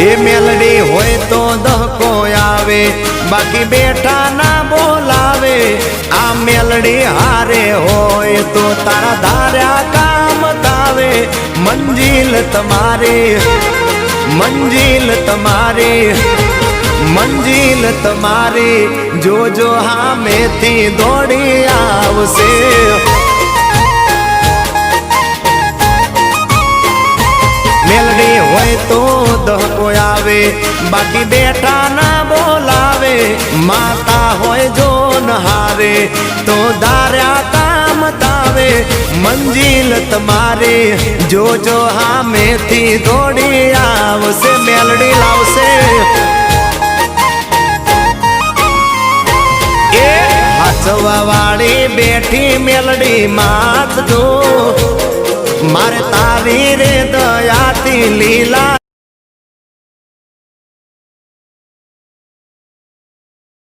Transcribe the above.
એ મેલડી હોય તો દહકો આવે, બાકી બેઠા ના બોલાવે। આ મેલડી હારે હોય તો તારા ધાર્યા કામ તાવે। મંજિલ તમારી, મંજિલ તમારી, મંજિલ તમારી, જોજો હામેથી દોડી આવશે। મેલડી હોય તો દહકો આવે, બાકી બેઠા ના બોલાવે। માતા હોય જો નહારે તો ધાર્યા કામ તાવે। મંજિલ તમારી, જોજો હામેથી દોડી આવશે। મેલડી લાવશે। એ હાચવા વાળી બેઠી મેલડી માત જો, મારે તારી રે દયાથી લીલા